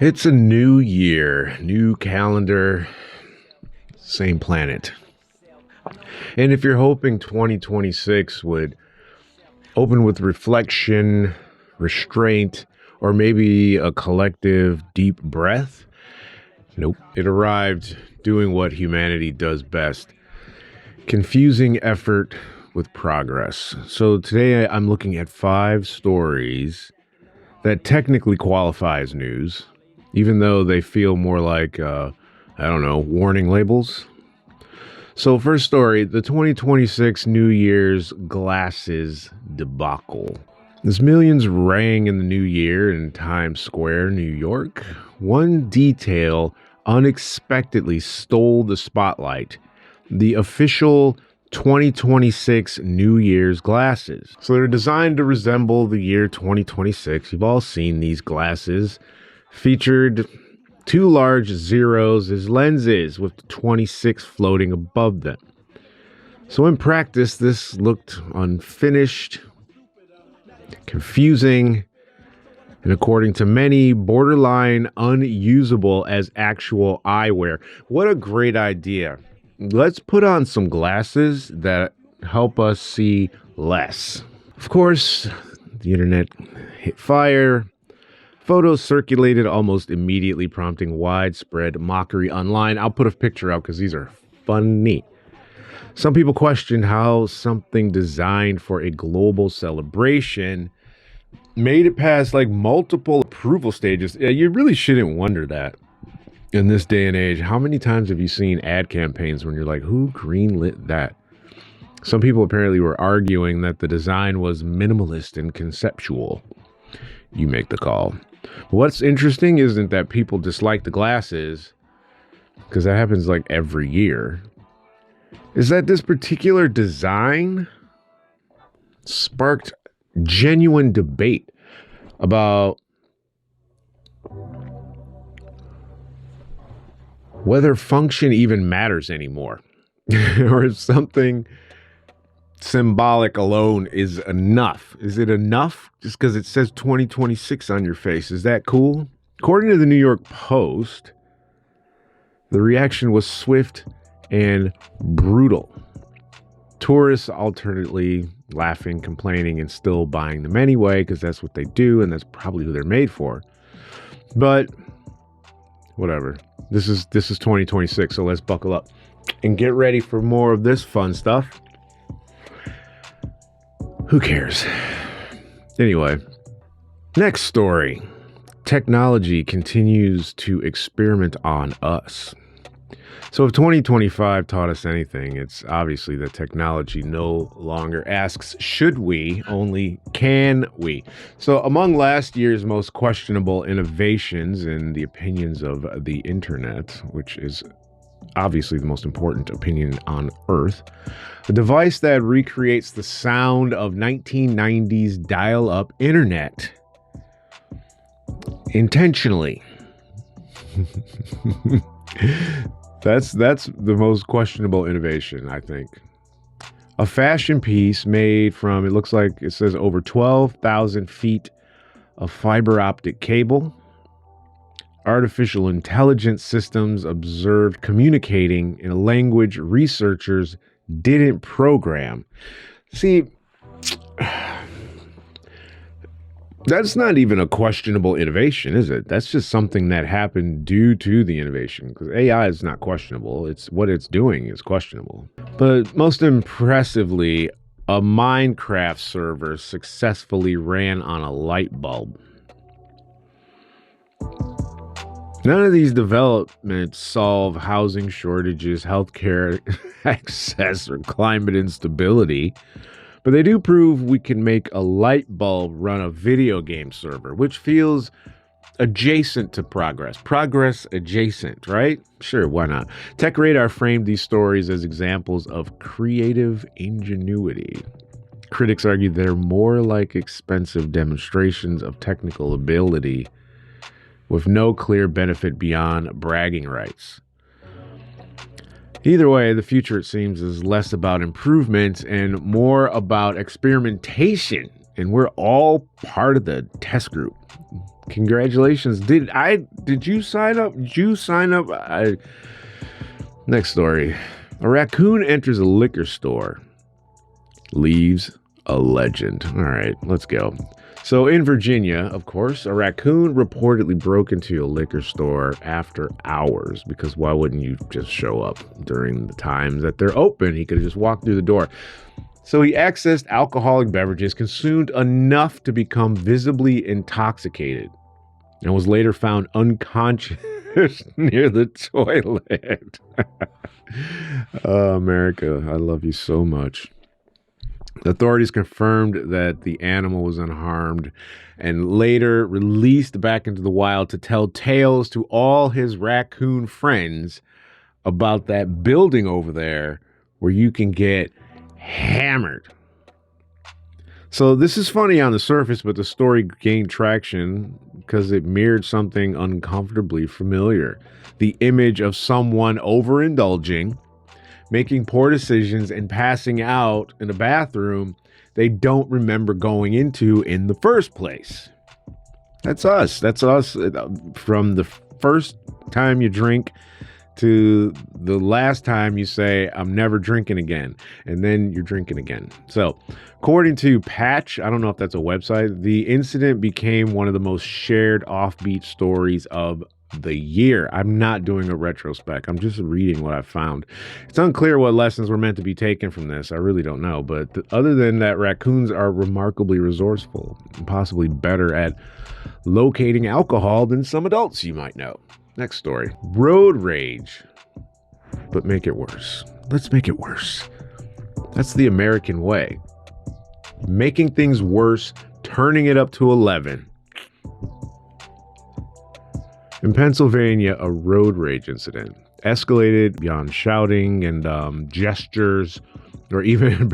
It's a new year, new calendar, same planet. And if you're hoping 2026 would open with reflection, restraint, or maybe a collective deep breath, nope. It arrived doing what humanity does best, confusing effort with progress. So today I'm looking at 5 stories that technically qualify as news, even though they feel more like, warning labels. So, first story, the 2026 New Year's glasses debacle. As millions rang in the new year in Times Square, New York, one detail unexpectedly stole the spotlight: the official 2026 New Year's glasses. So they're designed to resemble the year 2026. You've all seen these glasses. Featured 2 large zeros as lenses with the 26 floating above them. So in practice, this looked unfinished, confusing, and according to many, borderline unusable as actual eyewear. What a great idea. Let's put on some glasses that help us see less. Of course, the internet hit fire. Photos circulated almost immediately, prompting widespread mockery online. I'll put a picture out because these are funny. Some people questioned how something designed for a global celebration made it past multiple approval stages. Yeah, you really shouldn't wonder that in this day and age. How many times have you seen ad campaigns when you're like, who greenlit that? Some people apparently were arguing that the design was minimalist and conceptual. You make the call. What's interesting isn't that people dislike the glasses, because that happens every year, is that this particular design sparked genuine debate about whether function even matters anymore, or if something symbolic alone is enough. Is it enough just because it says 2026 on your face? Is that cool? According to the New York Post, the reaction was swift and brutal. Tourists alternately laughing, complaining, and still buying them anyway because that's what they do and that's probably who they're made for. But whatever. This is 2026, so let's buckle up and get ready for more of this fun stuff. Who cares? Anyway, next story. Technology continues to experiment on us. So if 2025 taught us anything, it's obviously that technology no longer asks, should we, only can we. So among last year's most questionable innovations in the opinions of the internet, which is obviously the most important opinion on Earth, a device that recreates the sound of 1990s dial-up internet. Intentionally. That's the most questionable innovation, I think. A fashion piece made from, it looks like it says over 12,000 feet of fiber optic cable. Artificial intelligence systems observed communicating in a language researchers didn't program. See, that's not even a questionable innovation, is it? That's just something that happened due to the innovation. Because AI is not questionable. It's what it's doing is questionable. But most impressively, a Minecraft server successfully ran on a light bulb. None of these developments solve housing shortages, healthcare access, or climate instability, but they do prove we can make a light bulb run a video game server, which feels adjacent to progress. Progress adjacent, right? Sure, why not? Tech Radar framed these stories as examples of creative ingenuity. Critics argue they're more like expensive demonstrations of technical ability with no clear benefit beyond bragging rights. Either way, the future, it seems, is less about improvement and more about experimentation. And we're all part of the test group. Congratulations. Did you sign up? Did you sign up? Next story. A raccoon enters a liquor store, leaves a legend. All right, let's go. So in Virginia, of course, a raccoon reportedly broke into a liquor store after hours, because why wouldn't you just show up during the times that they're open? He could have just walked through the door. So he accessed alcoholic beverages, consumed enough to become visibly intoxicated, and was later found unconscious near the toilet. Oh, America, I love you so much. The authorities confirmed that the animal was unharmed and later released back into the wild to tell tales to all his raccoon friends about that building over there where you can get hammered. So this is funny on the surface, but the story gained traction because it mirrored something uncomfortably familiar. The image of someone overindulging, making poor decisions, and passing out in a bathroom they don't remember going into in the first place. That's us. That's us from the first time you drink to the last time you say, I'm never drinking again. And then you're drinking again. So, according to Patch, I don't know if that's a website, the incident became one of the most shared offbeat stories of the year. I'm not doing a retrospect. I'm just reading what I found. It's unclear what lessons were meant to be taken from this. I really don't know. But other than that, raccoons are remarkably resourceful and possibly better at locating alcohol than some adults you might know. Next story. Road rage. But make it worse. Let's make it worse. That's the American way. Making things worse, turning it up to 11. In Pennsylvania, a road rage incident escalated beyond shouting and gestures or even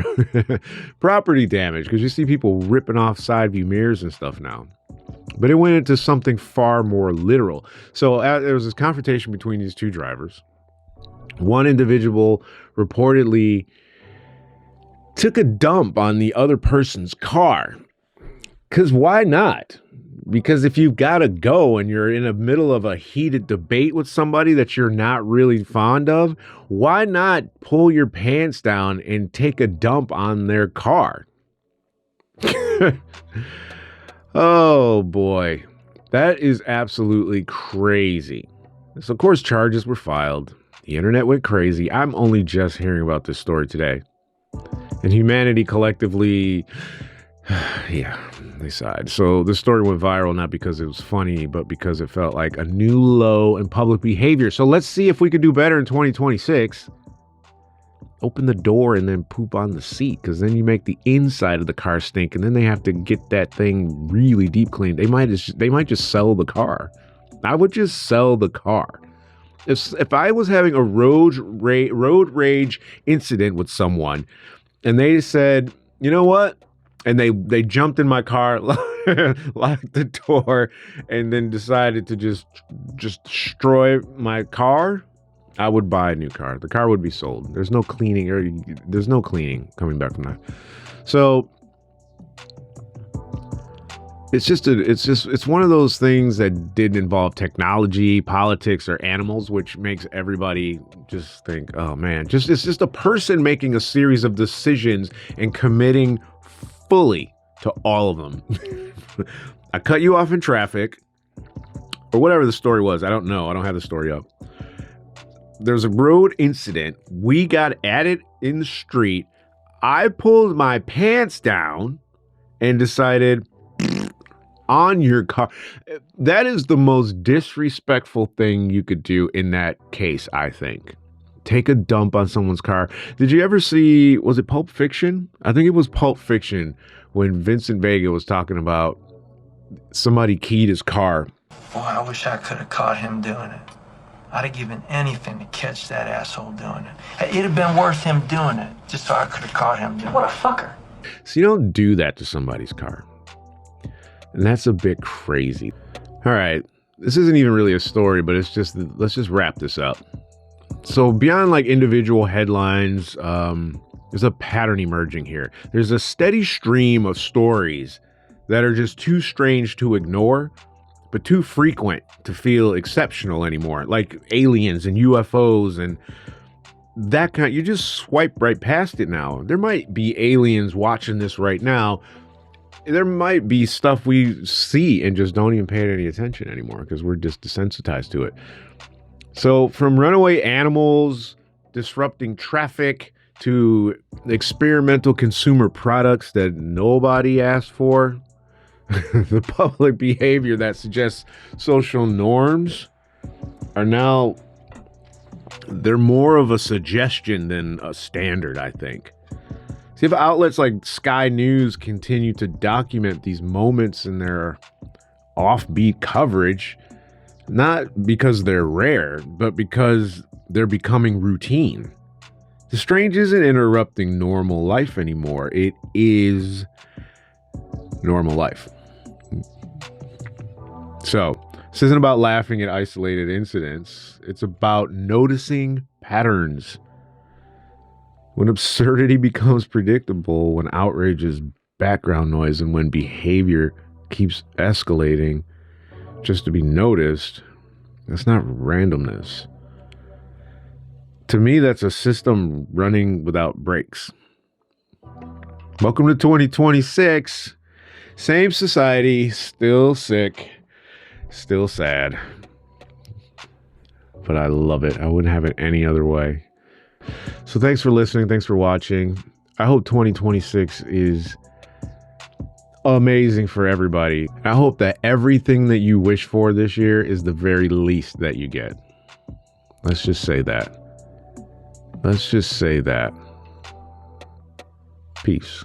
property damage, because you see people ripping off side view mirrors and stuff now. But it went into something far more literal. So there was this confrontation between these two drivers. One individual reportedly took a dump on the other person's car. Because why not? Because if you've got to go and you're in the middle of a heated debate with somebody that you're not really fond of, why not pull your pants down and take a dump on their car? Oh boy, that is absolutely crazy. So of course charges were filed. The internet went crazy. I'm only just hearing about this story today. And humanity collectively, yeah, they sighed. So the story went viral not because it was funny, but because it felt like a new low in public behavior. So let's see if we could do better in 2026. Open the door and then poop on the seat, because then you make the inside of the car stink, and then they have to get that thing really deep cleaned. They might just sell the car. I would just sell the car. If I was having a road rage incident with someone, and they said, you know what, and they jumped in my car, locked the door, and then decided to just destroy my car, I would buy a new car. The car would be sold. There's no cleaning coming back from that. So it's one of those things that didn't involve technology, politics, or animals, which makes everybody just think, oh man, it's just a person making a series of decisions and committing fully to all of them. I cut you off in traffic, or whatever the story was. I don't know. I don't have the story up. There's a road incident. We got at it in the street. I pulled my pants down and decided on your car. That is the most disrespectful thing you could do in that case, I think. Take a dump on someone's car. Did you ever see, was it Pulp Fiction? I think it was Pulp Fiction when Vincent Vega was talking about somebody keyed his car. Boy, I wish I could have caught him doing it. I'd have given anything to catch that asshole doing it. It'd have been worth him doing it, just so I could have caught him doing it. What a fucker. So you don't do that to somebody's car. And that's a bit crazy. All right, this isn't even really a story, but let's just wrap this up. So beyond like individual headlines, there's a pattern emerging here. There's a steady stream of stories that are just too strange to ignore, but too frequent to feel exceptional anymore. Like aliens and UFOs and that kind. You just swipe right past it now. There might be aliens watching this right now. There might be stuff we see and just don't even pay it any attention anymore because we're just desensitized to it. So from runaway animals disrupting traffic to experimental consumer products that nobody asked for, the public behavior that suggests social norms are now, they're more of a suggestion than a standard, I think. See, if outlets like Sky News continue to document these moments in their offbeat coverage, not because they're rare, but because they're becoming routine. The strange isn't interrupting normal life anymore. It is normal life. So, this isn't about laughing at isolated incidents. It's about noticing patterns. When absurdity becomes predictable, when outrage is background noise, and when behavior keeps escalating just to be noticed, that's not randomness. To me, that's a system running without brakes. Welcome to 2026. Same society, still sick, still sad. But I love it. I wouldn't have it any other way. So thanks for listening. Thanks for watching. I hope 2026 is amazing for everybody. I hope that everything that you wish for this year is the very least that you get. Let's just say that. Let's just say that. Peace.